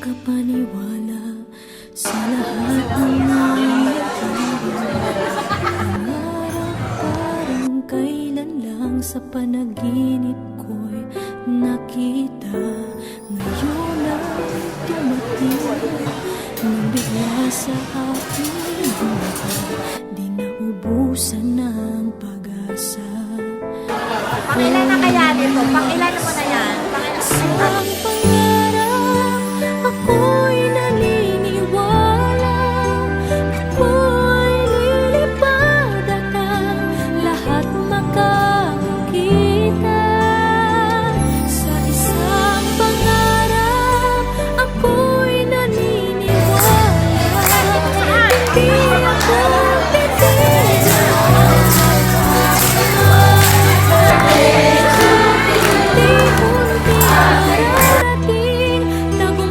makapaniwala sa lahat ng nangyayari. Pangarap parang kailan lang sa panaginip ko'y nakita. Ngayon ay dumating nang bigla sa aking buhay, di naubusan ng pag-asa. Pangilan na kaya dito? Pangilan